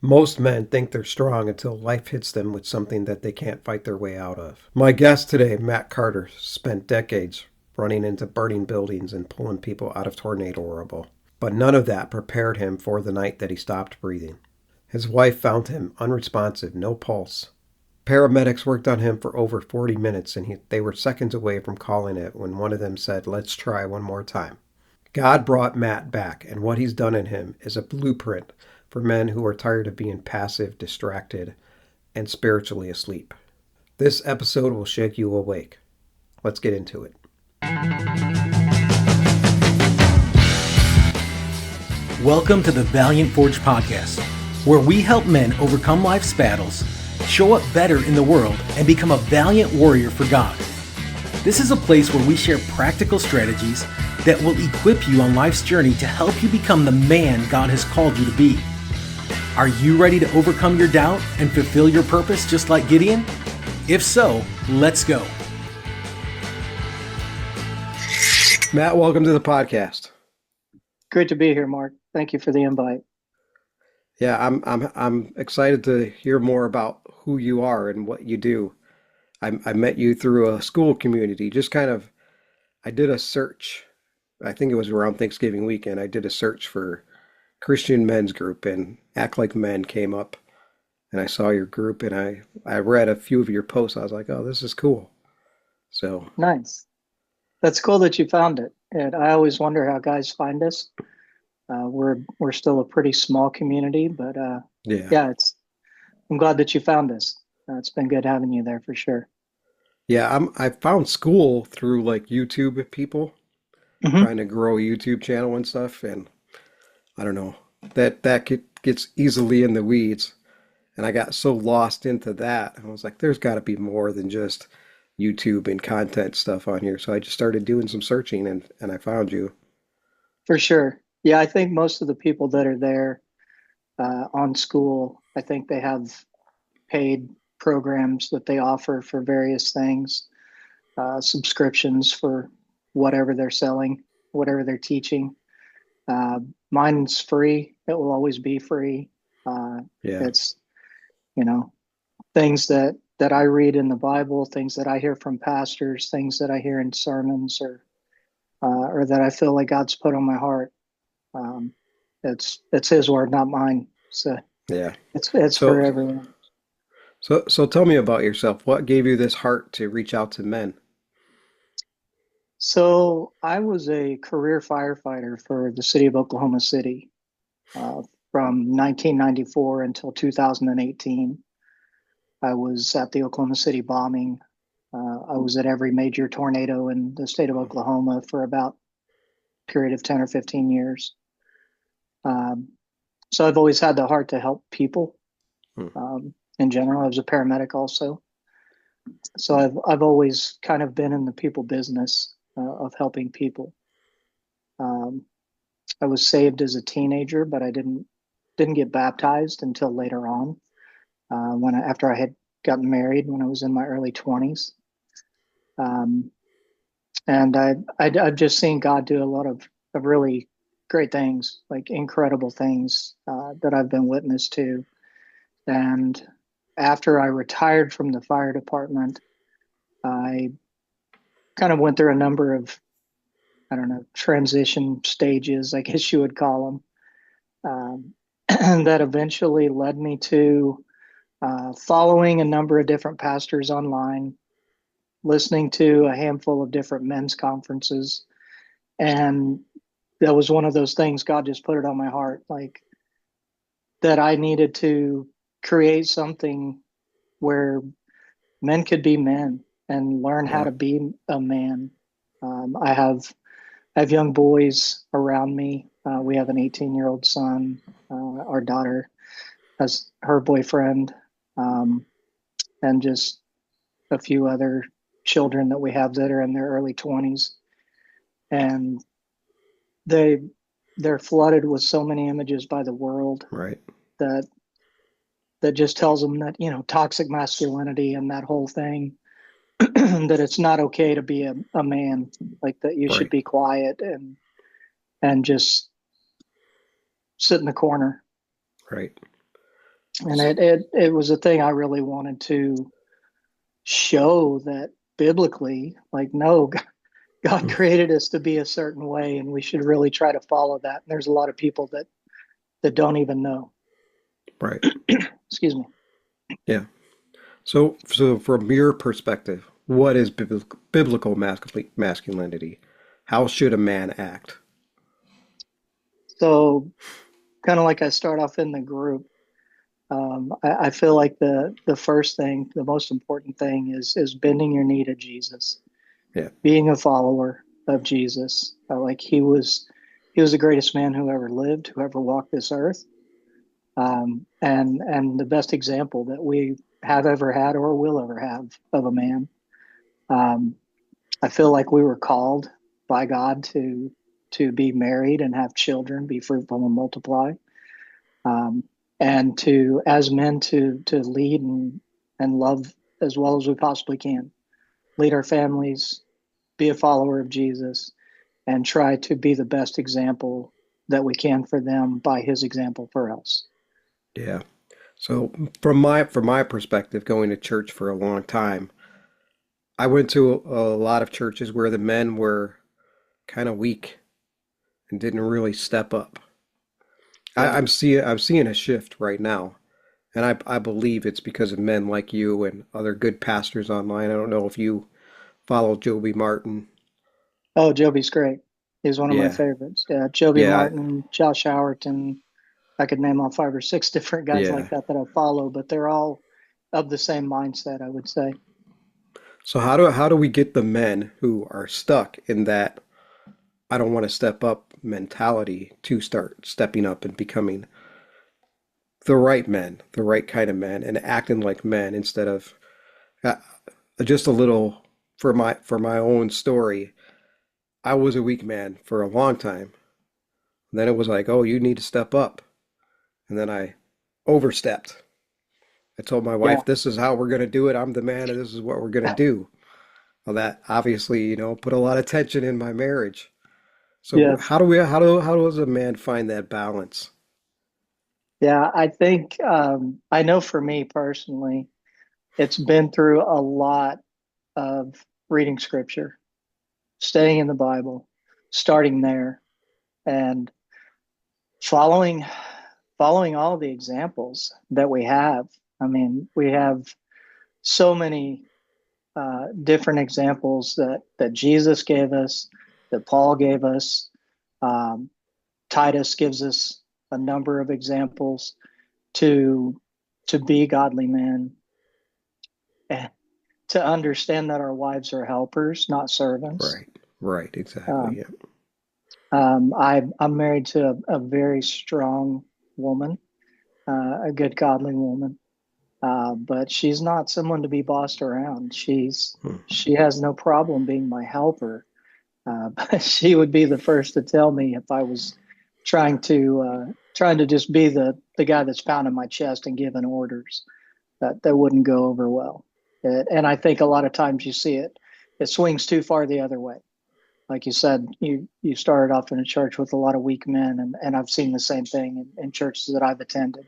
Most men think they're strong until life hits them with something that they can't fight their way out of. My guest today, Matt Carter, spent decades running into burning buildings and pulling people out of tornado rubble. But none of that prepared him for the night that he stopped breathing. His wife found him unresponsive, no pulse. Paramedics worked on him for over 40 minutes and they were seconds away from calling it when one of them said, "Let's try one more time." God brought Matt back, and what he's done in him is a blueprint for men who are tired of being passive, distracted, and spiritually asleep. This episode will shake you awake. Let's get into it. Welcome to the Valiant Forge podcast, where we help men overcome life's battles, show up better in the world, and become a valiant warrior for God. This is a place where we share practical strategies that will equip you on life's journey to help you become the man God has called you to be. Are you ready to overcome your doubt and fulfill your purpose just like Gideon? If so, let's go. Matt, welcome to the podcast. Great to be here, Mark. Thank you for the invite. Yeah, I'm excited to hear more about who you are and what you do. I met you through a school community. I did a search. I think it was around Thanksgiving weekend. I did a search for Christian men's group, and Act Like Men came up, and I saw your group, and I read a few of your posts. I was like, oh, this is cool. So Nice. That's cool that you found it. And I always wonder how guys find us. We're still a pretty small community, but yeah, I'm glad that you found us. It's been good having you there for sure. yeah. I found school through like YouTube people Hmm. trying to grow a YouTube channel and stuff, and I don't know gets easily in the weeds, and I got so lost into that. I was like, there's got to be more than just YouTube and content stuff on here. So I just started doing some searching, and I found you. For sure. Yeah, I think most of the people that are there on school, I think they have paid programs that they offer for various things, subscriptions for whatever they're selling, whatever they're teaching. Uh, Mine's free. It will always be free. Yeah, It's, you know, things that I read in the Bible, things that I hear from pastors, things that I hear in sermons, or that I feel like God's put on my heart. Um, it's His word, not mine. So yeah. it's for So everyone. so tell me about yourself. What gave you this heart to reach out to men? So I was a career firefighter for the city of Oklahoma City uh, from 1994 until 2018. I was at the Oklahoma City bombing. I was at every major tornado in the state of Oklahoma for about a period of 10 or 15 years. Um, so I've always had the heart to help people Hmm. in general. I was a paramedic also. So I've always kind of been in the people business of helping people. Um, I was saved as a teenager, but I didn't get baptized until later on after I had gotten married when I was in my early 20s. Um, and I've just seen God do a lot of really great things, like incredible things that I've been witness to. And after I retired from the fire department, I kind of went through a number of, I don't know, transition stages, I guess you would call them, that eventually led me to following a number of different pastors online, listening to a handful of different men's conferences. And that was one of those things, God just put it on my heart, like that I needed to create something where men could be men and learn how Yeah, to be a man. I have young boys around me. We have an 18-year-old son. Our daughter has her boyfriend, um, and just a few other children that we have that are in their early 20s. And they they're flooded with so many images by the world right. that just tells them that, toxic masculinity and that whole thing, that it's not okay to be a man, like that you should Right. be quiet and just sit in the corner. Right. And it was a thing I really wanted to show that biblically, like, no, God created us to be a certain way, and we should really try to follow that. And there's a lot of people that don't even know. Right. Excuse me. Yeah. So from your perspective, what is biblical masculinity? How should a man act? So, kind of like I start off in the group, I feel like the first thing, the most important thing, is bending your knee to Jesus, Yeah. being a follower of Jesus. Like he was the greatest man who ever lived, who ever walked this earth, and the best example that we have ever had or will ever have of a man. Um, I feel like we were called by God to be married and have children, be fruitful and multiply, um, and to as men to lead and love as well as we possibly can, lead our families, be a follower of Jesus, and try to be the best example that we can for them by His example for us. Yeah. So from my perspective, going to church for a long time, I went to a lot of churches where the men were kind of weak and didn't really step up. Yeah, I'm seeing a shift right now, and I believe it's because of men like you and other good pastors online. I don't know if you follow Joby Martin. oh, Joby's great. He's one of my Yeah, favorites. Yeah, Joby yeah, Martin, Josh Howerton. I could name off 5 or 6 different guys like yeah. that I follow, but they're all of the same mindset, I would say. So how do we get the men who are stuck in that I don't want to step up mentality to start stepping up and becoming the right men, the right kind of men, and acting like men instead of uh, just a little for my own story. I was a weak man for a long time. And then it was like, oh, you need to step up. And then I overstepped. I told my Yeah, wife, this is how we're going to do it. I'm the man, and this is what we're going to do. Well, that obviously, put a lot of tension in my marriage. So yes. how does a man find that balance? Yeah, I think I know for me personally, it's been through a lot of reading scripture, staying in the Bible, starting there, and following following all the examples that we have. I mean, we have so many different examples that Jesus gave us, that Paul gave us. Um, Titus gives us a number of examples to to be godly men, and to understand that our wives are helpers, not servants. Right, right, exactly. Um, Yeah. I'm married to a very strong woman, a good godly woman, but she's not someone to be bossed around. Hmm. She has no problem being my helper, but she would be the first to tell me if I was trying to just be the guy that's pounding my chest and giving orders. That wouldn't go over well. And I think a lot of times you see it swings too far the other way. Like you said, you started off in a church with a lot of weak men, and I've seen the same thing in churches that I've attended.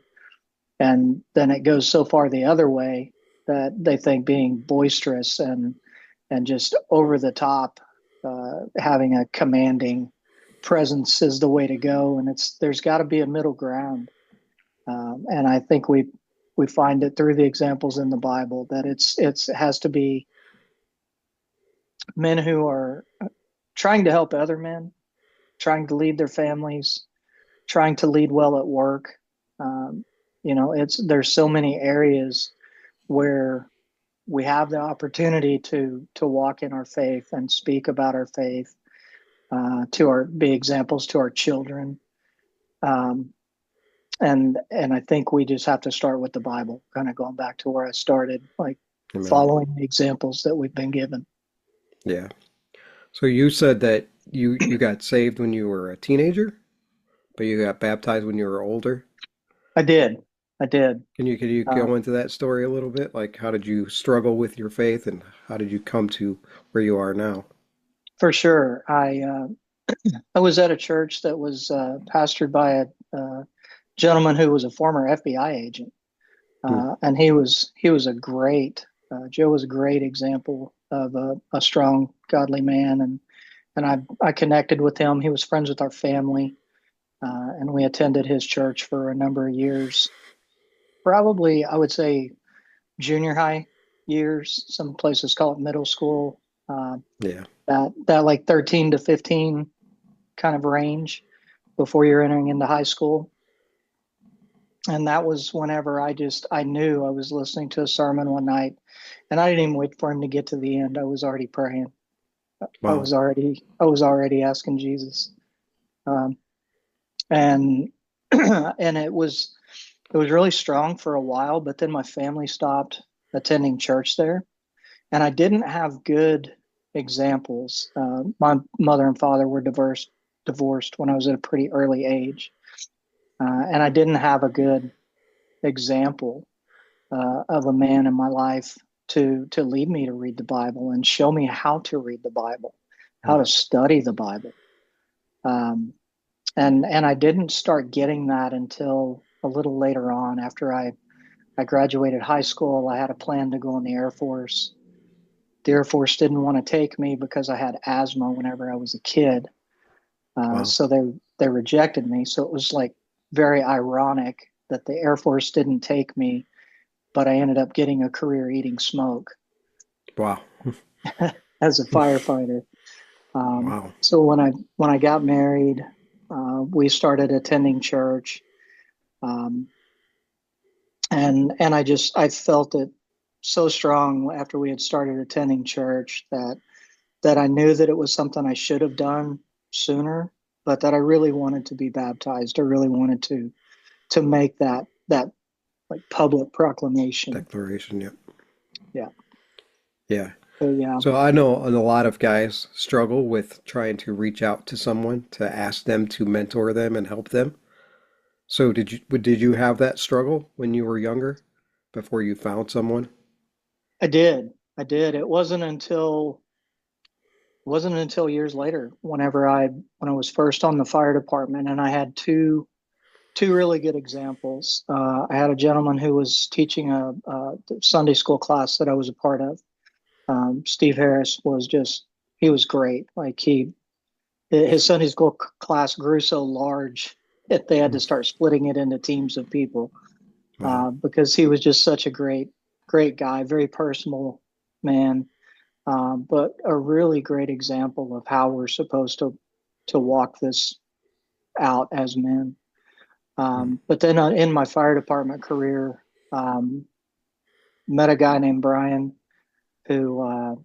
And then it goes so far the other way that they think being boisterous and just over the top, having a commanding presence is the way to go. And there's got to be a middle ground. And I think we find it through the examples in the Bible that it has to be men who are trying to help other men, trying to lead their families, trying to lead well at work. Um, there's so many areas where we have the opportunity to walk in our faith and speak about our faith, be examples to our children. Um, and I think we just have to start with the Bible, kind of going back to where I started, like Amen. following the examples that we've been given. Yeah. So you said that you got saved when you were a teenager, but you got baptized when you were older. I did. I did. Can you go Um, into that story a little bit? Like how did you struggle with your faith and how did you come to where you are now? for sure. I was at a church that was pastored by a gentleman who was a former FBI agent. Hmm. And he was a great Joe was a great example of a strong, godly man, and I connected with him. He was friends with our family, and we attended his church for a number of years. Probably, I would say junior high years. Some places call it middle school. Uh, Yeah. that like 13 to 15 kind of range before you're entering into high school. And that was whenever I knew I was listening to a sermon one night, and I didn't even wait for him to get to the end. I was already praying. Wow. I was already asking Jesus. Um, and and it was really strong for a while, but then my family stopped attending church there, and I didn't have good examples. My mother and father were divorced when I was at a pretty early age, and I didn't have a good example of a man in my life to lead me to read the Bible and show me how to read the Bible, how to study the Bible. Um, and I didn't start getting that until a little later on after I graduated high school. I had a plan to go in the Air Force. The Air Force didn't want to take me because I had asthma whenever I was a kid. Wow. So they rejected me. So it was like very ironic that the Air Force didn't take me, but I ended up getting a career eating smoke Wow. as a firefighter. Wow. So when I got married, we started attending church, um, and I felt it so strong after we had started attending church that I knew that it was something I should have done sooner, but that I really wanted to be baptized. I really wanted to make that like public proclamation. Declaration. Yep. Yeah. Yeah. So yeah, So I know a lot of guys struggle with trying to reach out to someone to ask them to mentor them and help them. So did you have that struggle when you were younger before you found someone? I did. I did. It wasn't until years later, when I was first on the fire department, and I had two really good examples. I had a gentleman who was teaching a Sunday school class that I was a part of. Steve Harris he was great. Like his Sunday school class grew so large that they had Hmm. to start splitting it into teams of people, Wow. because he was just such a great guy, very personal man, but a really great example of how we're supposed to walk this out as men. Hmm. But then in my fire department career, um, met a guy named Brian who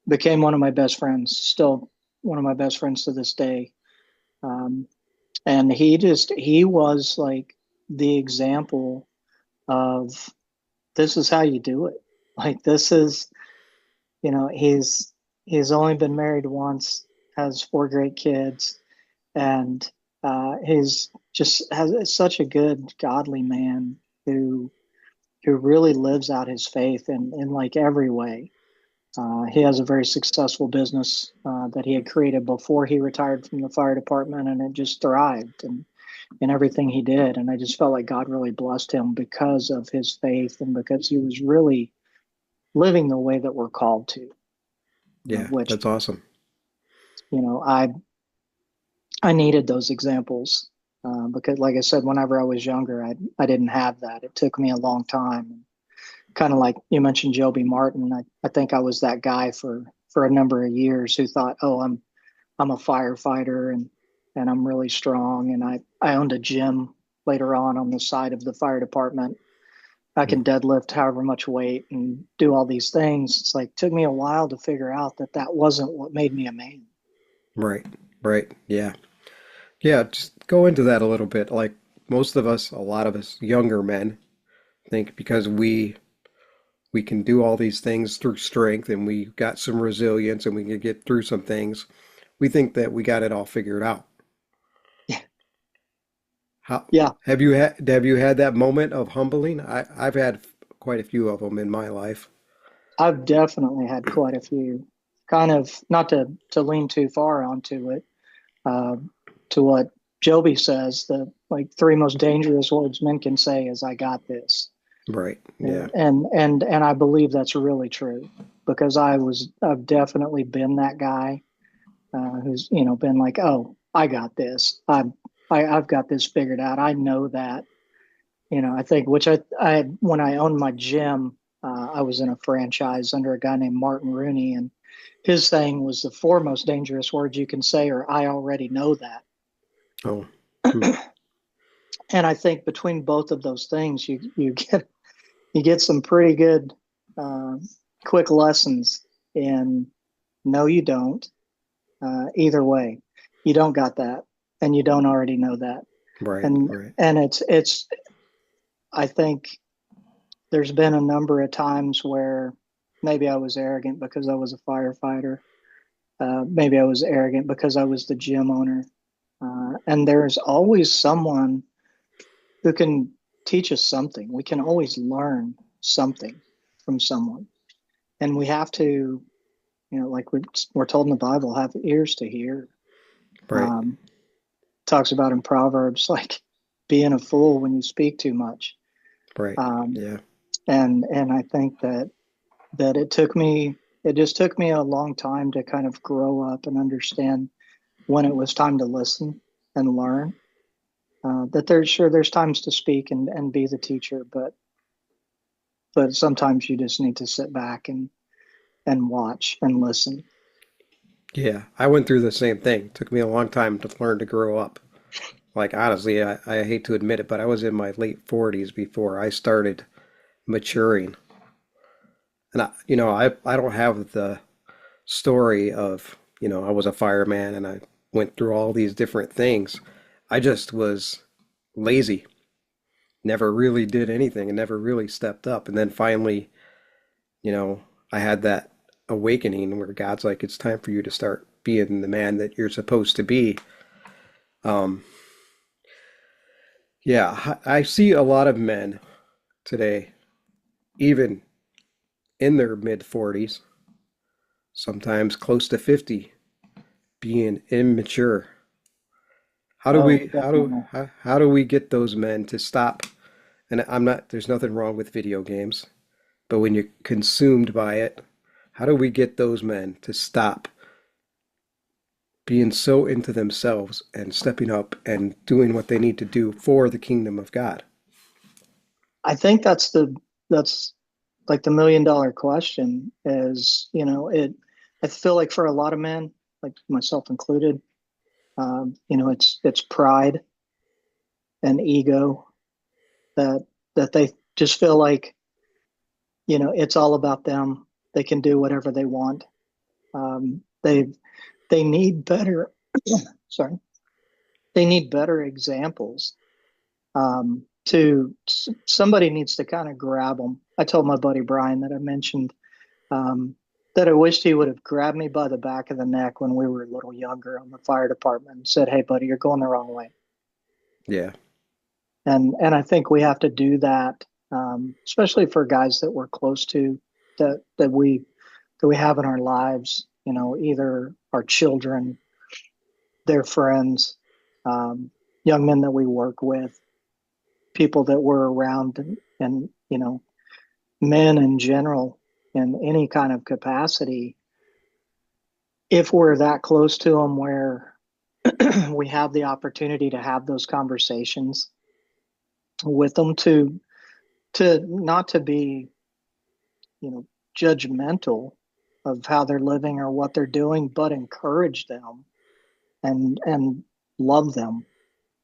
became one of my best friends, still one of my best friends to this day. Um, and he was like the example of this is how you do it. Like this is, he's only been married once, has four great kids, and he's just has such a good godly man who really lives out his faith in like every way. He has a very successful business that he had created before he retired from the fire department, and it just thrived and in everything he did. And I just felt like God really blessed him because of his faith and because he was really living the way that we're called to, Yeah, which, that's awesome. you know, I needed those examples because, like I said, whenever I was younger, I didn't have that. It took me a long time. Kind of like you mentioned, Joby Martin. I think I was that guy for a number of years who thought, oh, I'm a firefighter and I'm really strong. And I owned a gym later on the side of the fire department. I Hmm. can deadlift however much weight and do all these things. It's like, took me a while to figure out that that wasn't what made me a man. Right. Right. Yeah. Yeah, just go into that a little bit. Like most of us, a lot of us younger men think because we can do all these things through strength and we got some resilience and we can get through some things, we think that we got it all figured out. Yeah. How Yeah. have you had that moment of humbling? I've had quite a few of them in my life. I've definitely had quite a few. Kind of not to lean too far onto it, uh, to what Joby says, the like three most dangerous words men can say is "I got this." Right. Yeah. And I believe that's really true because I've definitely been that guy who's been like, oh, I got this. I've got this figured out. I know that. I think which I when I owned my gym, I was in a franchise under a guy named Martin Rooney, and his thing was the four most dangerous words you can say, or I already know that. Oh. Hmm. And I think between both of those things, you get some pretty good uh, quick lessons in no, you don't. Either way, you don't got that, and you don't already know that. Right. And Right. and it's I think there's been a number of times where maybe I was arrogant because I was a firefighter. Maybe I was arrogant because I was the gym owner. And there's always someone who can teach us something. We can always learn something from someone. And we have to, like we're told in the Bible, have ears to hear. Right. Um, Talks about in Proverbs, like being a fool when you speak too much. Right. Um, Yeah. and I think that it just took me a long time to kind of grow up and understand when it was time to listen and learn. That there's times to speak and be the teacher, but sometimes you just need to sit back and watch and listen. Yeah. I went through the same thing. It took me a long time to learn to grow up. Like honestly, I hate to admit it, but I was in my late 40s before I started maturing. And I don't have the story of, I was a fireman and I went through all these different things. I just was lazy, never really did anything and never really stepped up. And then finally, you know, I had that awakening where God's like, it's time for you to start being the man that you're supposed to be. Um, yeah, I see a lot of men today, even in their mid 40s, sometimes close to 50, being immature. Oh, definitely. How do we get those men to stop? And I'm not, there's nothing wrong with video games, but when you're consumed by it, how do we get those men to stop being so into themselves and stepping up and doing what they need to do for the kingdom of God? I think that's like the $1 million question is, I feel like for a lot of men, like myself included, it's pride and ego that they just feel like, it's all about them. They can do whatever they want. Um, they they need better, sorry, they need better examples. Somebody needs to kind of grab them. I told my buddy Brian that I mentioned um, that I wished he would have grabbed me by the back of the neck when we were a little younger on the fire department and said, "Hey, buddy, you're going the wrong way." Yeah, And I think we have to do that, especially for guys that we're close to, that we have in our lives. Either our children, their friends, um, young men that we work with, people that we're around, and men in general in any kind of capacity. If we're that close to them, where we have the opportunity to have those conversations with them, to not to be judgmental of how they're living or what they're doing, but encourage them and love them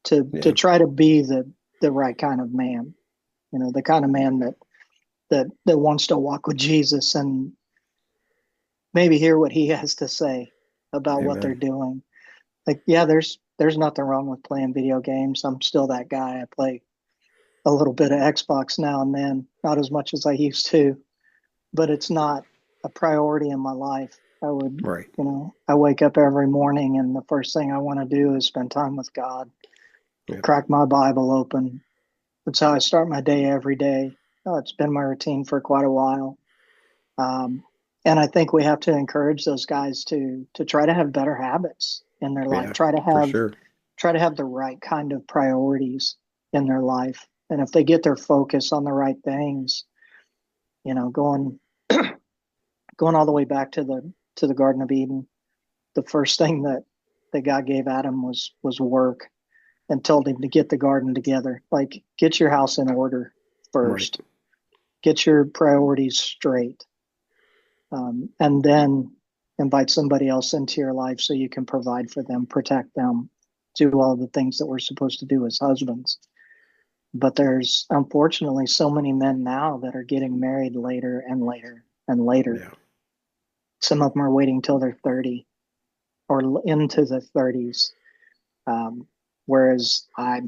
to yeah, try to be the right kind of man, the kind of man that wants to walk with Jesus and maybe hear what he has to say about what they're amen. doing. Like, yeah, there's nothing wrong with playing video games. I'm still that guy. I play a little bit of Xbox now and then, not as much as I used to, but it's not a priority in my life. Right. I wake up every morning and the first thing I want to do is spend time with God, Yeah, crack my Bible open. That's how I start my day every day. It's been my routine for quite a while. Um, and I think we have to encourage those guys to try to have better habits in their life. yeah, for sure. Try to have the right kind of priorities in their life. And if they get their focus on the right things, going all the way back to the Garden of Eden, the first thing that God gave Adam was work, and told him to get the garden together. Like, get your house in order Right. first, get your priorities straight, and then invite somebody else into your life so you can provide for them, protect them, do all the things that we're supposed to do as husbands. But there's unfortunately so many men now that are getting married later and later and later. Yeah. Some of them are waiting till they're 30 or into the 30s. Whereas I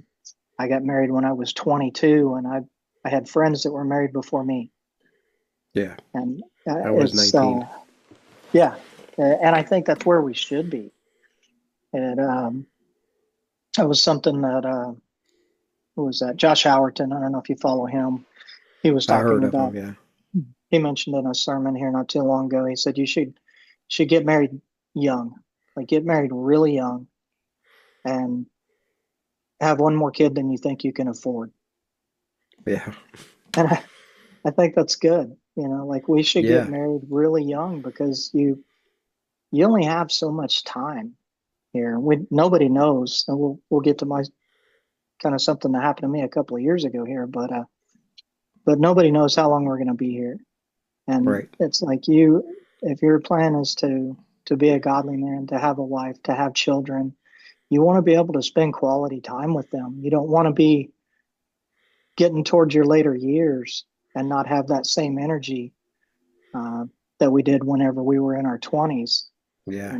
got married when I was 22, and I had friends that were married before me. Yeah. And I was it's 19. yeah, and I think that's where we should be. And it was something that who was that? Josh Howerton. I don't know if you follow him. He was I heard talking of them. about. Yeah. He mentioned in a sermon here not too long ago. He said you should get married young, like get married really young, and have one more kid than you think you can afford. Yeah. And I think that's good. Like we should get Yeah. married really young because you only have so much time here. Nobody knows, and we'll get to my kind of something that happened to me a couple of years ago here, but nobody knows how long we're going to be here. And Right. it's like if your plan is to be a godly man, to have a wife, to have children, you want to be able to spend quality time with them. You don't want to be getting towards your later years and not have that same energy uh, that we did whenever we were in our 20s. Yeah. To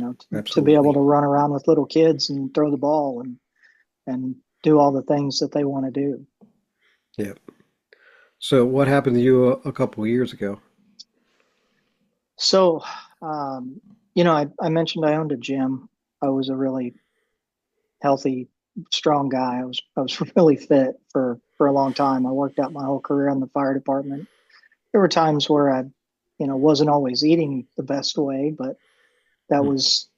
be able Absolutely. to run around with little kids and throw the ball and do all the things that they want to do. Yeah. So what happened to you a couple of years ago? So, um, I mentioned I owned a gym. I was a really healthy, strong guy. I was really fit for a long time. I worked out my whole career in the fire department. There were times where I, wasn't always eating the best way, but that Hmm. was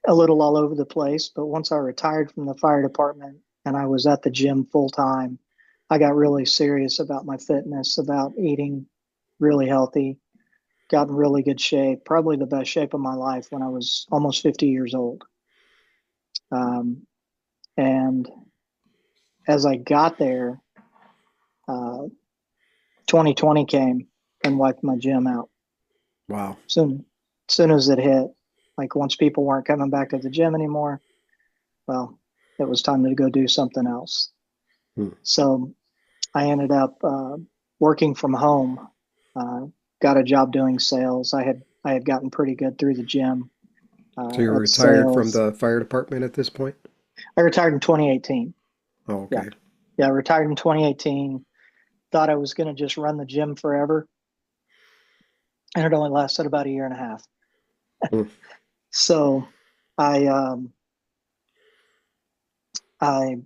a little all over the place. But once I retired from the fire department and I was at the gym full time, I got really serious about my fitness, about eating really healthy, got in really good shape, probably the best shape of my life when I was almost 50 years old. Um, and as I got there, uh, 2020 came and wiped my gym out. Wow. Soon as it hit, like once people weren't coming back to the gym anymore, well, it was time to go do something else. Hmm. So I ended up working from home. Got a job doing sales. I had gotten pretty good through the gym So you're at retired from sales. the fire department at this point? I retired in 2018. Oh, Yeah, okay. yeah, I retired in 2018. Thought I was going to just run the gym forever, and it only lasted about a year and a half. Hmm. So I I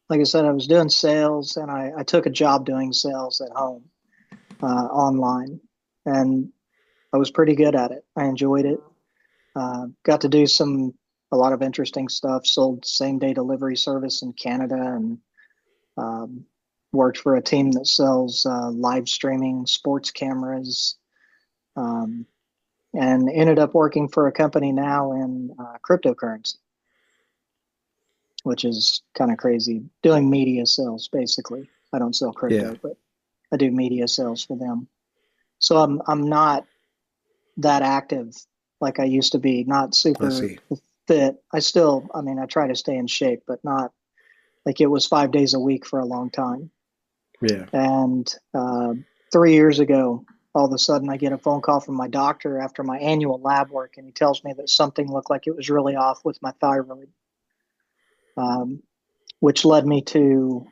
like I said, I was doing sales, and I took a job doing sales at home online, and I was pretty good at it. I enjoyed it. Got to do a lot of interesting stuff. Sold same day delivery service in Canada, and um, worked for a team that sells live streaming sports cameras. Um, and ended up working for a company now in cryptocurrency, which is kind of crazy. Doing media sales, basically. I don't sell Yeah. crypto, but I do media sales for them. So I'm not that active like I used to be. Not I super see. fit. I mean, I try to stay in shape, but not like it was 5 days a week for a long time. Yeah. And 3 years ago, all of a sudden, I get a phone call from my doctor after my annual lab work, and he tells me that something looked like it was really off with my thyroid, um, which led me to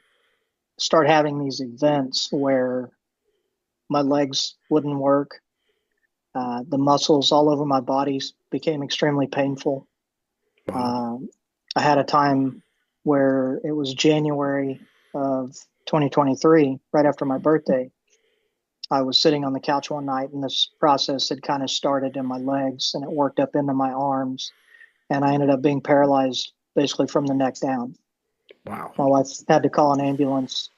start having these events where my legs wouldn't work. The muscles all over my body became extremely painful. Wow. Um, I had a time where it was January of 2023, right after my birthday. I was sitting on the couch one night, and this process had kind of started in my legs, and it worked up into my arms, and I ended up being paralyzed basically from the neck down. Wow. My wife had to call an ambulance,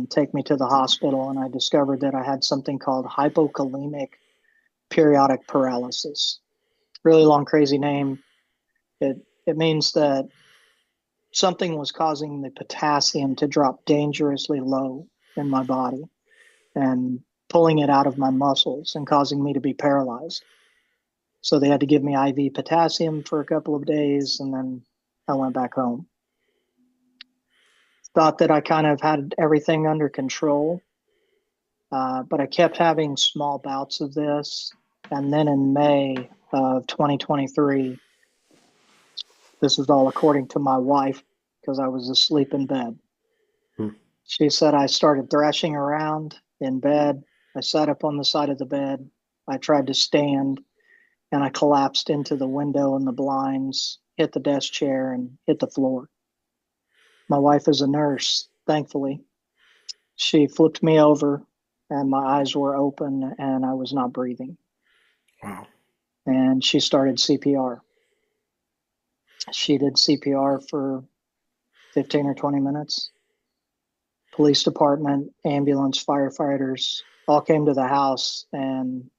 take me to the hospital, and I discovered that I had something called hypokalemic periodic paralysis. Really long, crazy name. It means that something was causing the potassium to drop dangerously low in my body and pulling it out of my muscles and causing me to be paralyzed. So they had to give me IV potassium for a couple of days, and then I went back home. Thought that I kind of had everything under control, but I kept having small bouts of this. And then in May of 2023, this is all according to my wife because I was asleep in bed. Hmm. She said I started thrashing around in bed. I sat up on the side of the bed. I tried to stand and I collapsed into the window and the blinds, hit the desk chair, and hit the floor. My wife is a nurse, thankfully. She flipped me over and my eyes were open and I was not breathing. Wow. And she started CPR. She did CPR for 15 or 20 minutes. Police department, ambulance, firefighters all came to the house and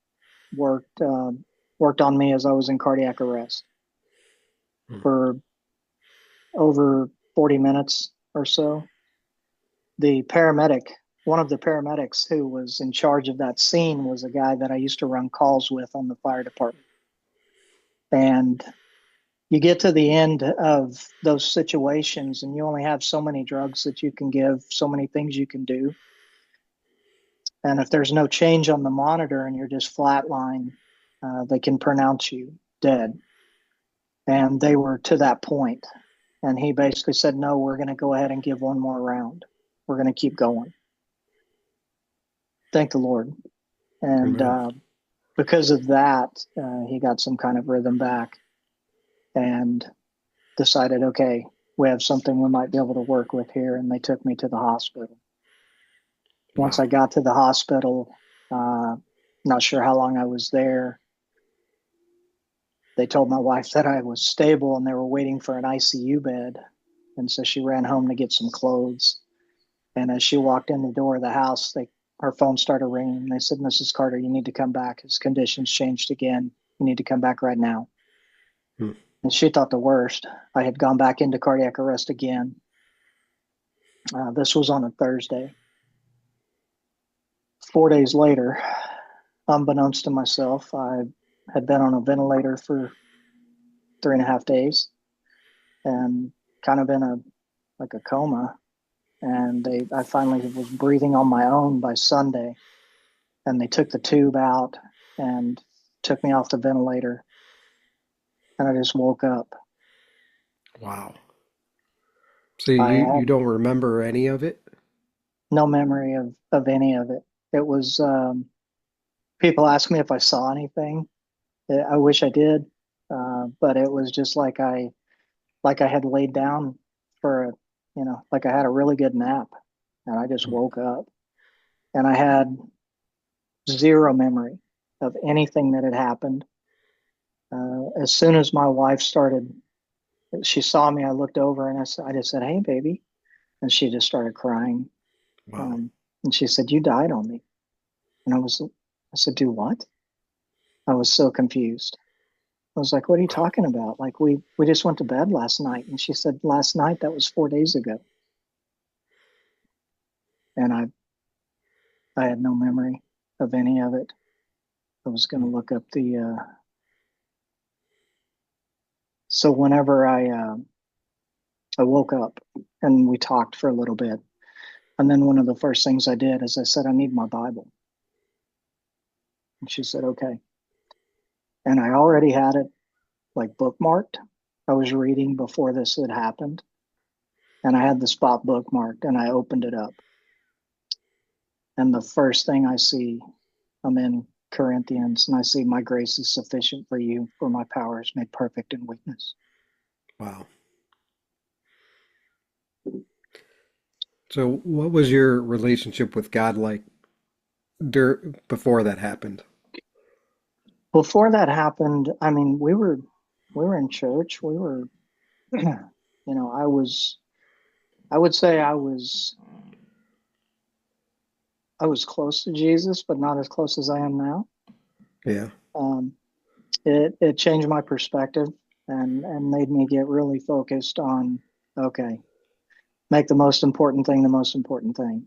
worked on me as I was in cardiac arrest for over 40 minutes or so. The paramedic, one of the paramedics who was in charge of that scene, was a guy that I used to run calls with on the fire department. And you get to the end of those situations and you only have so many drugs that you can give, so many things you can do. And if there's no change on the monitor and you're just flatline, they can pronounce you dead. And they were to that point. And he basically said, no, we're going to go ahead and give one more round. We're going to keep going. Thank the Lord. And because of that, he got some kind of rhythm back and decided, okay, we have something we might be able to work with here. And they took me to the hospital. Once I got to the hospital, not sure how long I was there. They told my wife that I was stable and they were waiting for an ICU bed. And so she ran home to get some clothes. And as she walked in the door of the house, her phone started ringing. They said, Mrs. Carter, you need to come back. His conditions changed again. You need to come back right now. Hmm. And she thought the worst. I had gone back into cardiac arrest again. This was on a Thursday. 4 days later, unbeknownst to myself, I had been on a ventilator for 3.5 days and kind of in a coma. And I finally was breathing on my own by Sunday. And they took the tube out and took me off the ventilator. And I just woke up. Wow. So you don't remember any of it? No memory of any of it. It was, people ask me if I saw anything. I wish I did. But it was just like I had laid down like I had a really good nap and I just woke up and I had zero memory of anything that had happened. As soon as my wife she saw me, I looked over and I just said, hey, baby. And she just started crying. Wow. And she said, you died on me. And I said, do what? I was so confused. I was like, what are you talking about? Like, we just went to bed last night. And she said, last night, that was 4 days ago. And I had no memory of any of it. I was going to look up so whenever I woke up and we talked for a little bit. And then one of the first things I did is I said, I need my Bible. And she said, okay. And I already had it like bookmarked. I was reading before this had happened. And I had the spot bookmarked and I opened it up. And the first thing I see, I'm in Corinthians and I see my grace is sufficient for you, for my power is made perfect in weakness. Wow. So what was your relationship with God like before that happened? Before that happened, I mean, we were in church. We were, I I would say I was close to Jesus, but not as close as I am now. Yeah. Um, it changed my perspective and made me get really focused on, okay, make the most important thing the most important thing.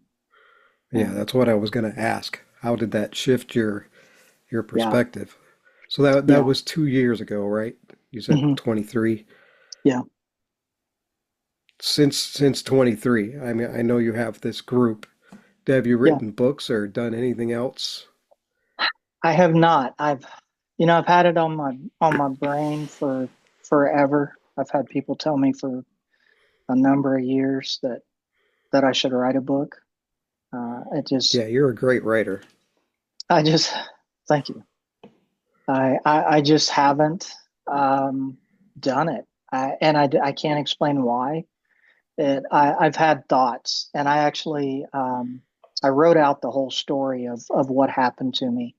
Yeah, that's what I was going to ask. How did that shift your Yeah, perspective? So that yeah, was 2 years ago, right? You said hmm 23. yeah, Since 23, I mean, I know you have this group. Have you yeah. written books or done anything else? I have not. I've had it on my brain for forever. I've had people tell me for a number of years that I should write a book. It just, Yeah, you're a great writer. I just, thank you. I just haven't done it. I can't explain why. I've had thoughts, and I actually I wrote out the whole story of what happened to me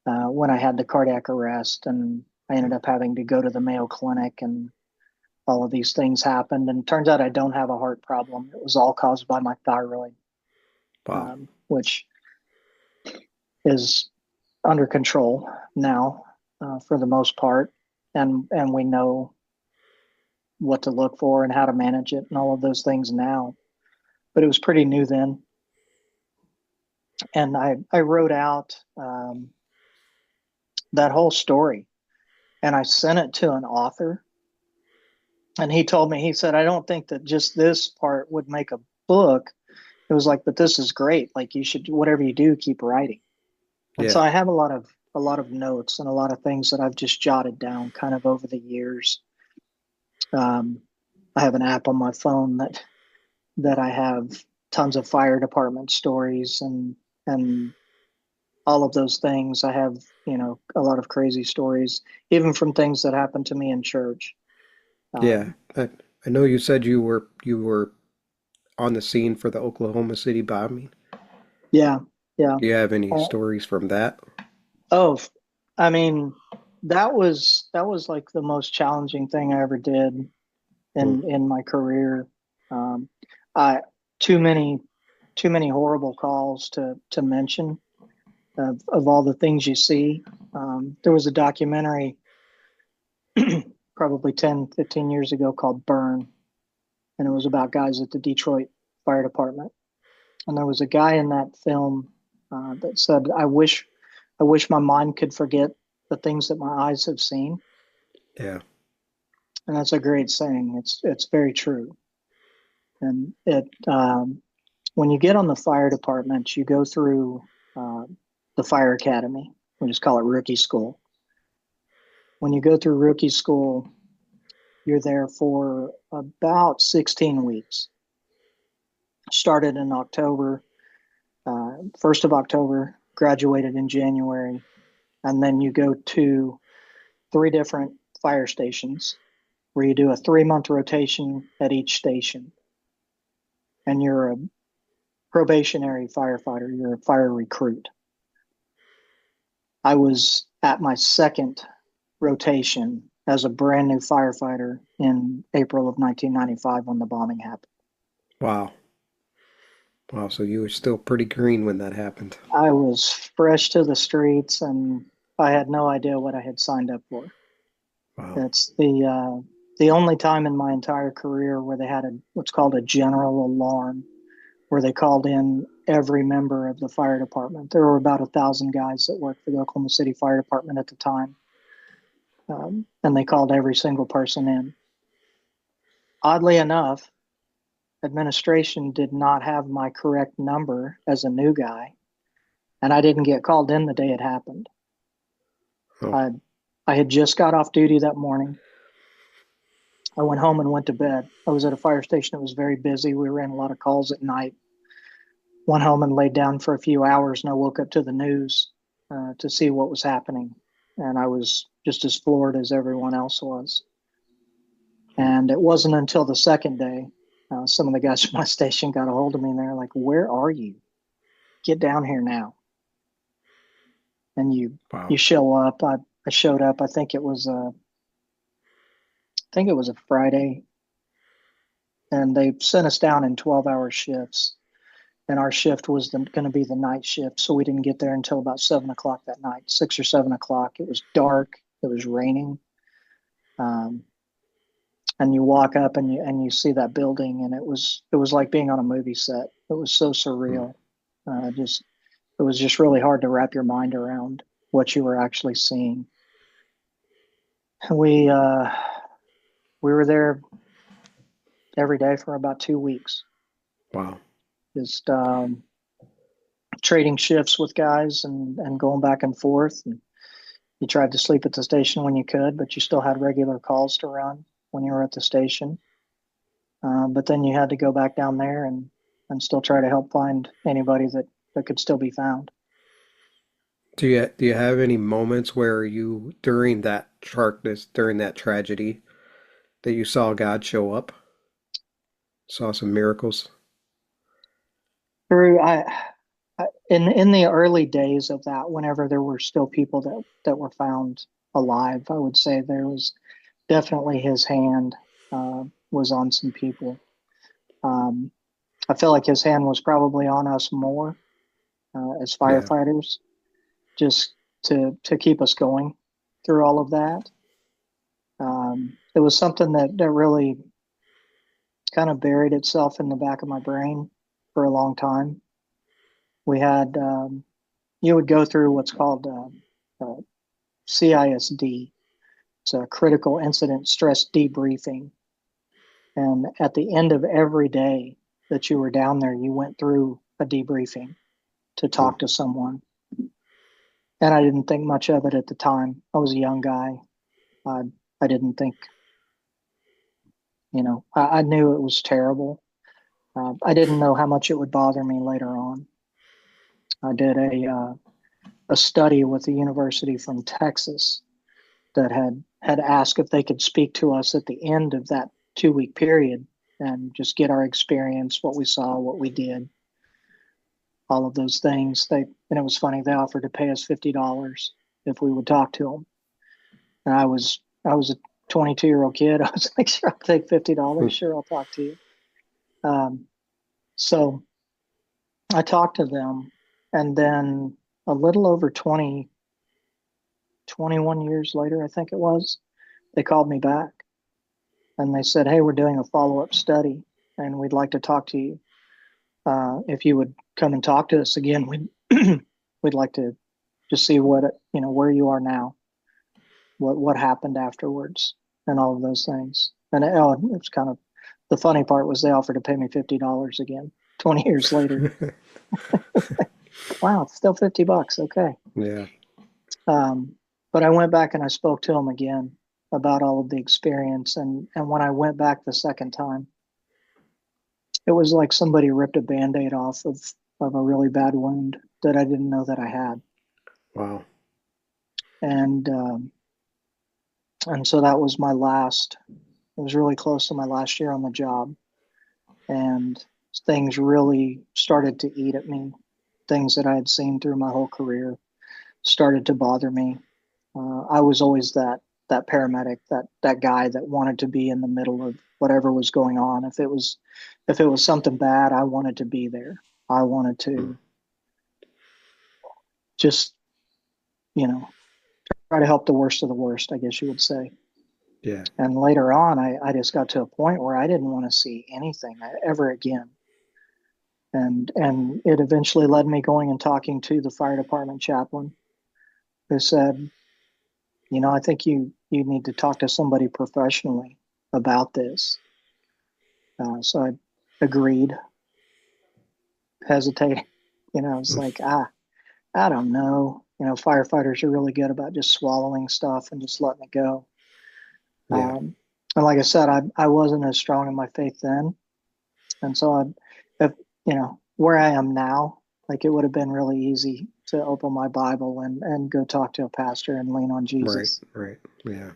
when I had the cardiac arrest, and I ended up having to go to the Mayo Clinic, and all of these things happened. And it turns out I don't have a heart problem. It was all caused by my thyroid, Wow. which is under control now for the most part, and we know what to look for and how to manage it and all of those things now. But it was pretty new then, and I wrote out that whole story, and I sent it to an author, and he told me, he said, I don't think that just this part would make a book. It was like, but this is great. Like, you should, whatever you do, keep writing. And so Yeah. I have a lot of notes and a lot of things that I've just jotted down kind of over the years. Um, I have an app on my phone that I have tons of fire department stories and all of those things. I have, a lot of crazy stories, even from things that happened to me in church. Yeah. Um, I know you said you were on the scene for the Oklahoma City bombing. yeah, yeah. Do you have any Uh, stories from that? oh, I mean, that was like the most challenging thing I ever did Hmm. in my career. Um, I too many too many horrible calls to mention of all the things you see. There was a documentary probably 10, 15 years ago called Burn, and it was about guys at the Detroit Fire Department. And there was a guy in that film that said, I wish my mind could forget the things that my eyes have seen." Yeah. And that's a great saying. It's very true. And when you get on the fire department, you go through uh, the fire academy. We just call it rookie school. When you go through rookie school, you're there for about 16 weeks. Started in October, 1st of October, graduated in January, and then you go to three different fire stations where you do a 3-month rotation at each station. And you're a probationary firefighter, you're a fire recruit. I was at my second rotation as a brand new firefighter in April of 1995 when the bombing happened. Wow. Wow. So you were still pretty green when that happened. I was fresh to the streets and I had no idea what I had signed up for. Wow. It's the only time in my entire career where they had what's called a general alarm, where they called in every member of the fire department. There were about 1,000 guys that worked for the Oklahoma City Fire Department at the time, and they called every single person in. Oddly enough, administration did not have my correct number as a new guy, and I didn't get called in the day it happened. Oh. I I had just got off duty that morning. I went home and went to bed. I was at a fire station that was very busy. We ran a lot of calls at night. Went home and laid down for a few hours, and I woke up to the news to see what was happening. And I was just as floored as everyone else was. And it wasn't until the second day, some of the guys from my station got a hold of me, and they're like, "Where are you? Get down here now!" And you Wow. show up. I showed up. I think it was a Friday, and they sent us down in 12-hour shifts. And our shift was going to be the night shift, so we didn't get there until about 7 o'clock that night, 6 or 7 o'clock. It was dark. It was raining. And you walk up and you see that building, and it was like being on a movie set. It was so surreal. It was just really hard to wrap your mind around what you were actually seeing. We were there every day for about 2 weeks. Wow. Just trading shifts with guys and going back and forth. And you tried to sleep at the station when you could, but you still had regular calls to run when you were at the station. But then you had to go back down there and still try to help find anybody that could still be found. Do you have any moments where you, during that darkness, during that tragedy, that you saw God show up? Saw some miracles? Through in the early days of that, whenever there were still people that were found alive, I would say there was definitely his hand was on some people. I feel like his hand was probably on us more as Yeah. firefighters, just to keep us going through all of that. It was something that really kind of buried itself in the back of my brain for a long time. We had, you would go through what's called CISD. It's a critical incident stress debriefing. And at the end of every day that you were down there, you went through a debriefing to talk to someone. And I didn't think much of it at the time. I was a young guy. I didn't think, I knew it was terrible. I didn't know how much it would bother me later on. I did a study with the university from Texas that had asked if they could speak to us at the end of that 2-week period and just get our experience, what we saw, what we did, all of those things. And it was funny, they offered to pay us $50 if we would talk to them. And I was a 22-year-old kid. I was like, sure, I'll take $50. Sure, I'll talk to you. So I talked to them, and then a little over 21 years later, I think it was, they called me back and they said, hey, we're doing a follow-up study and we'd like to talk to you. If you would come and talk to us again, we'd like to just see where you are now, what happened afterwards and all of those things. And it was kind of, the funny part was they offered to pay me $50 again, 20 years later. Wow, it's still $50. Okay. Yeah. But I went back and I spoke to him again about all of the experience. And when I went back the second time, it was like somebody ripped a Band-Aid off of a really bad wound that I didn't know that I had. Wow. And so that was it was really close to my last year on the job. And things really started to eat at me. Things that I had seen through my whole career started to bother me. I was always that paramedic, that guy that wanted to be in the middle of whatever was going on. If it was something bad, I wanted to be there. I wanted to just, try to help the worst of the worst, I guess you would say. Yeah. And later on, I just got to a point where I didn't want to see anything ever again. And it eventually led me going and talking to the fire department chaplain, who said, I think you need to talk to somebody professionally about this. So I agreed, hesitating. It's like, I don't know. Firefighters are really good about just swallowing stuff and just letting it go. Yeah. And like I said, I wasn't as strong in my faith then. And so where I am now, like, it would have been really easy to open my Bible and go talk to a pastor and lean on Jesus. Right. Yeah.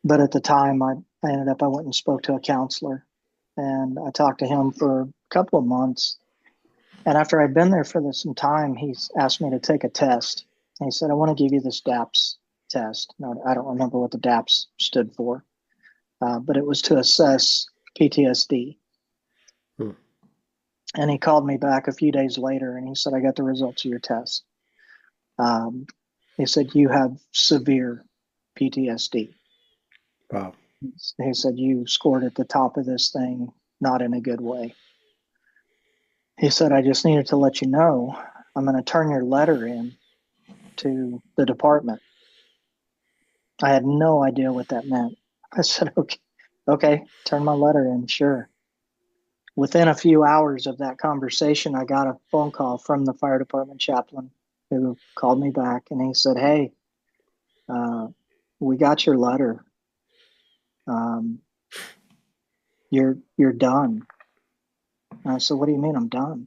But at the time, I went and spoke to a counselor, and I talked to him for a couple of months. And after I'd been there for some time, he asked me to take a test. And he said, I want to give you this DAPS test. No, I don't remember what the DAPS stood for, but it was to assess PTSD. Hmm. And he called me back a few days later and he said, I got the results of your test. Um, he said, you have severe PTSD. Wow. He said, you scored at the top of this thing, not in a good way. He said, I just needed to let you know, I'm going to turn your letter in to the department. I had no idea what that meant. I said, okay, turn my letter in, sure. Within a few hours of that conversation, I got a phone call from the fire department chaplain who called me back and he said, hey, we got your letter. Um, you're done. And I said, what do you mean I'm done?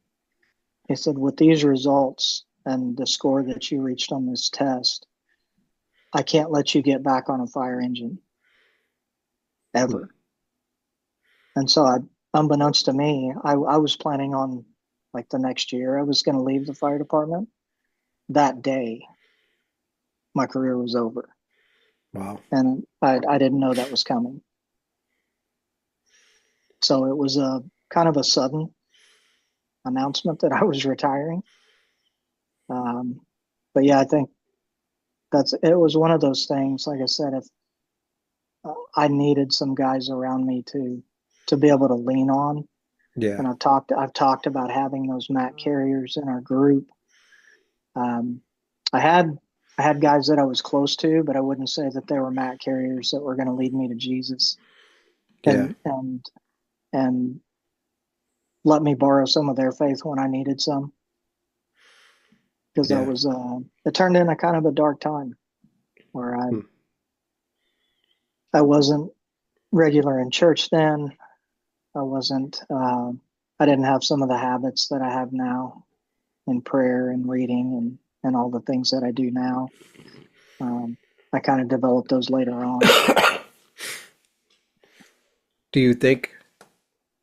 He said, with these results and the score that you reached on this test, I can't let you get back on a fire engine Hmm. ever. And so unbeknownst to me, I was planning on like the next year, I was going to leave the fire department. That day, my career was over. Wow. And I didn't know that was coming. So it was a kind of a sudden announcement that I was retiring. But yeah, I think it was one of those things. Like I said, if I needed some guys around me to be able to lean on, Yeah. and I've talked about having those mat carriers in our group. Um, I had I had guys that I was close to, but I wouldn't say that they were mat carriers that were going to lead me to Jesus Yeah. and let me borrow some of their faith when I needed some. Because that Yeah. was it turned in a kind of a dark time where Hmm. I wasn't regular in church then. I wasn't I didn't have some of the habits that I have now in prayer and reading and all the things that I do now. Um, I kind of developed those later on. Do you think,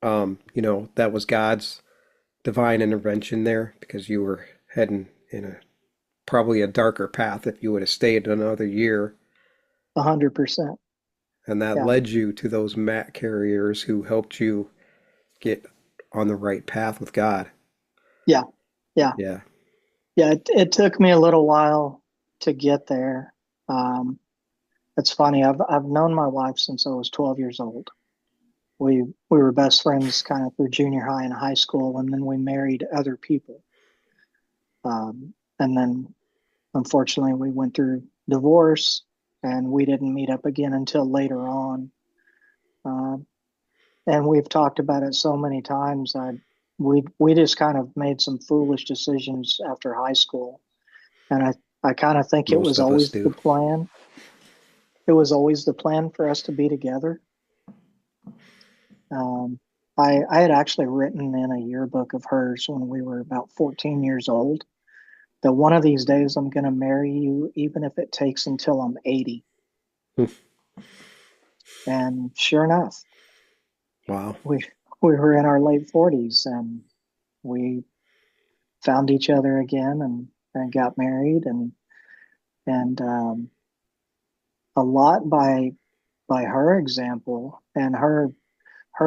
that was God's divine intervention there because you were heading in a probably a darker path if you would have stayed another year, 100%. and that Yeah. led you to those mat carriers who helped you get on the right path with God. Yeah. Yeah. Yeah. Yeah. It took me a little while to get there. Um, it's funny. I've known my wife since I was 12 years old. We were best friends kind of through junior high and high school, and then we married other people. And then unfortunately we went through divorce, and we didn't meet up again until later on. Uh, and we've talked about it so many times. We just kind of made some foolish decisions after high school, and I kind of think it Most was of us always the do. plan. It was always the plan for us to be together. Um, I had actually written in a yearbook of hers when we were about 14 years old that one of these days I'm going to marry you, even if it takes until I'm 80. And sure enough, Wow. we we were in our late 40s and we found each other again and got married and a lot by her example and her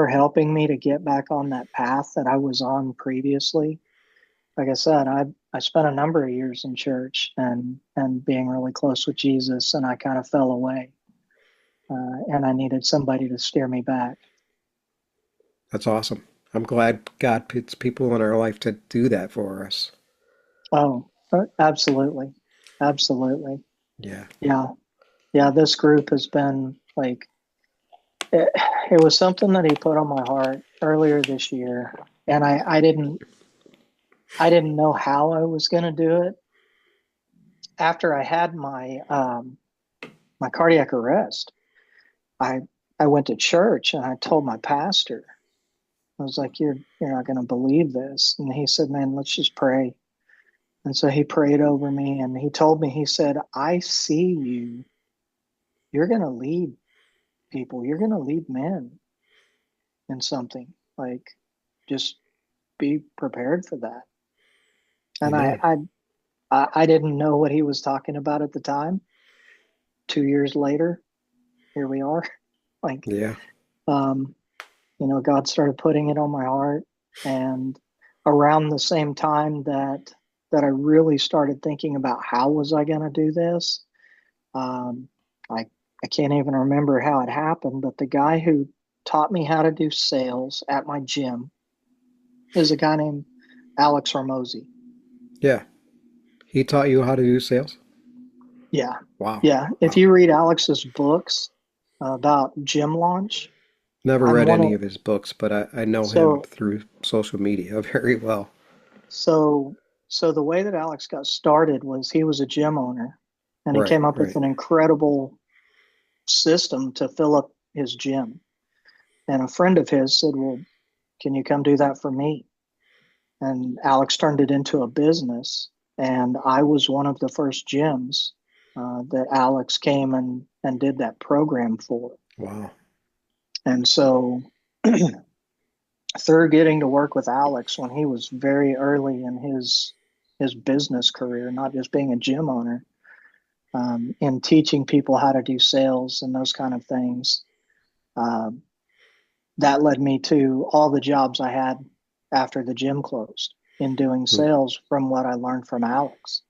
helping me to get back on that path that I was on previously. Like I said, I spent a number of years in church and being really close with Jesus, and I kind of fell away, and I needed somebody to steer me back. That's awesome. I'm glad God puts people in our life to do that for us. Oh, absolutely, absolutely, Yeah. yeah, yeah. This group has been like it, it was something that he put on my heart earlier this year, and I didn't know how I was going to do it after I had my cardiac arrest. I I went to church and I told my pastor, I was like, you're not going to believe this. And he said, man, let's just pray. And so he prayed over me and he told me, he said, I see you. You're going to lead people. You're going to lead men in something. Like, just be prepared for that. And Amen. I didn't know what he was talking about at the time. 2 years later, here we are. Like, Yeah. um, God started putting it on my heart. And around the same time that I really started thinking about how was I going to do this, um, I I can't even remember how it happened, but the guy who taught me how to do sales at my gym is a guy named Alex Hormozy. Yeah. He taught you how to do sales? Yeah, Wow. yeah. If Wow. you read Alex's books about gym launch, Never I'm read one any of of his books, but I know him so through social media very well. so so the way that Alex got started was he was a gym owner, and he Right, came up with right. an incredible system to fill up his gym. And a friend of his said, "Well, can you come do that for me?" And Alex turned it into a business. And I was one of the first gyms that Alex came and did that program for. Wow. And so through getting to work with Alex when he was very early in his business career, not just being a gym owner, in teaching people how to do sales and those kind of things, um, that led me to all the jobs I had after the gym closed in doing Hmm. sales from what I learned from Alex.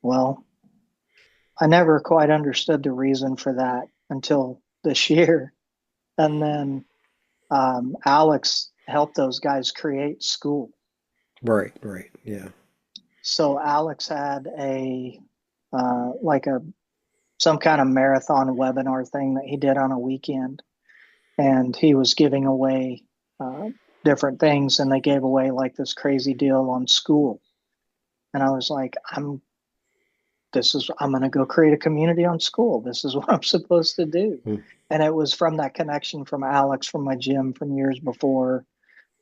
Well, I never quite understood the reason for that until this year. And then Alex helped those guys create school. Right, right. Yeah. So Alex had like a some kind of marathon webinar thing that he did on a weekend, and he was giving away uh, different things, and they gave away like this crazy deal on school. And I was like, I'm going to go create a community on school. This is what I'm supposed to do. Hmm. And it was from that connection from Alex from my gym from years before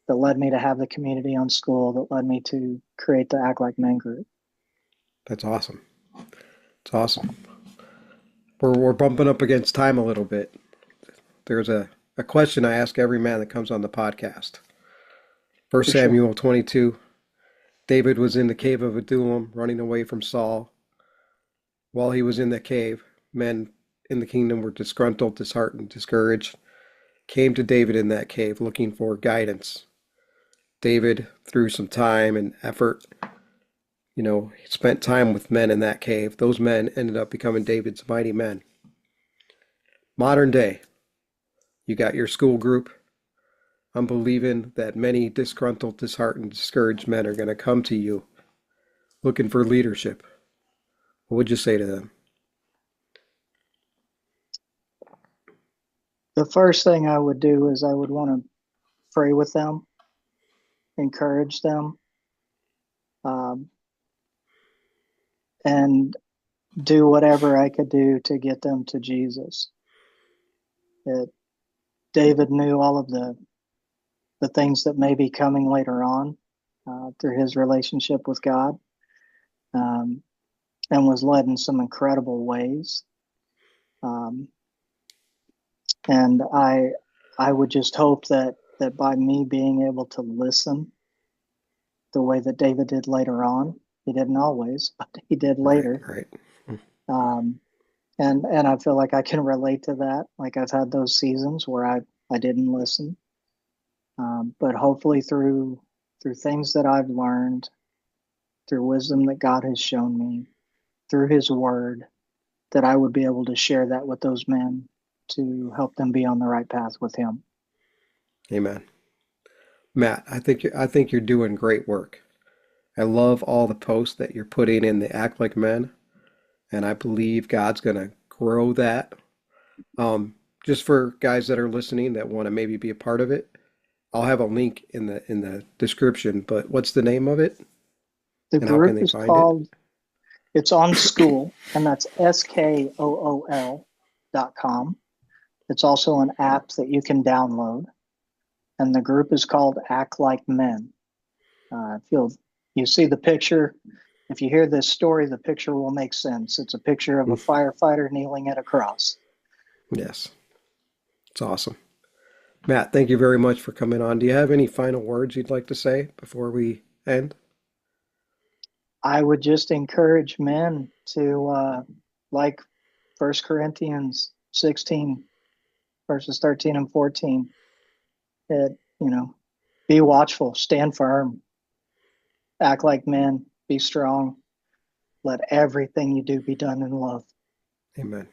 that led me to have the community on school, that led me to create the Act Like Men group. That's awesome. It's awesome. We're bumping up against time a little bit. There's a question I ask every man that comes on the podcast. First For sure. Samuel 22. David was in the cave of Adullam running away from Saul. While he was in the cave, men in the kingdom were disgruntled, disheartened, discouraged, came to David in that cave looking for guidance. David, through some time and effort, spent time with men in that cave. Those men ended up becoming David's mighty men. Modern day, you got your school group. I'm believing that many disgruntled, disheartened, discouraged men are going to come to you looking for leadership. What would you say to them? The first thing I would do is I would want to pray with them, encourage them, um, and do whatever I could do to get them to Jesus. That David knew all of the things that may be coming later on through his relationship with God, um, and was led in some incredible ways. Um, and I would just hope that by me being able to listen the way that David did later on, he didn't always, but he did Right, later. right. Um, and I feel like I can relate to that. Like I've had those seasons where I didn't listen, but hopefully through things that I've learned, through wisdom that God has shown me, through His Word, that I would be able to share that with those men to help them be on the right path with Him. Amen. Matt, I think you're doing great work. I love all the posts that you're putting in the Act Like Men, and I believe God's going to grow that. Just for guys that are listening that want to maybe be a part of it, I'll have a link in the description. But what's the name of it, The and how can group they is find it? called, it's on school, and that's SKOOL.com. It's also an app that you can download, and the group is called Act Like Men. If you see the picture, if you hear this story, the picture will make sense. It's a picture of a firefighter kneeling at a cross. Yes, it's awesome. Matt, thank you very much for coming on. Do you have any final words you'd like to say before we end? I would just encourage men to, like 1 Corinthians 16, verses 13 and 14, Be watchful, stand firm, act like men, be strong. Let everything you do be done in love. Amen.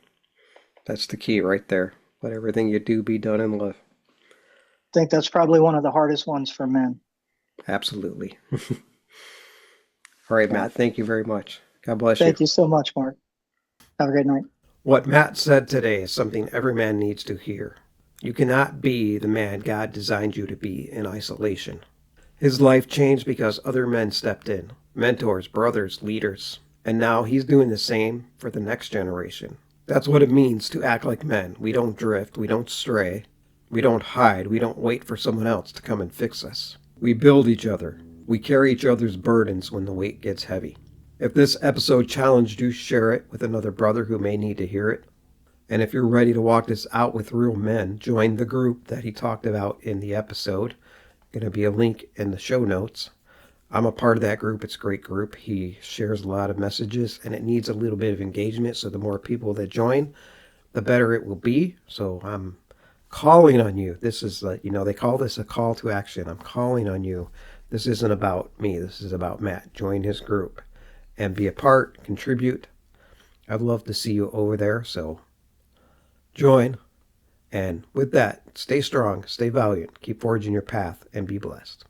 That's the key right there. Let everything you do be done in love. I think that's probably one of the hardest ones for men. Absolutely. All right, Yeah. Matt, thank you very much. God bless you. Thank you so much, Mark. Have a great night. What Matt said today is something every man needs to hear. You cannot be the man God designed you to be in isolation. His life changed because other men stepped in, mentors, brothers, leaders, and now he's doing the same for the next generation. That's what it means to act like men. We don't drift, we don't stray, we don't hide, we don't wait for someone else to come and fix us. We build each other. We carry each other's burdens when the weight gets heavy. If this episode challenged you, share it with another brother who may need to hear it. And if you're ready to walk this out with real men, join the group that he talked about in the episode. Going to be a link in the show notes. I'm a part of that group. It's a great group. He shares a lot of messages, and it needs a little bit of engagement. So the more people that join, the better it will be. So I'm calling on you. This is, they call this a call to action. I'm calling on you. This isn't about me. This is about Matt. Join his group and be a part, contribute. I'd love to see you over there. So join. And with that, stay strong, stay valiant, keep forging your path, and be blessed.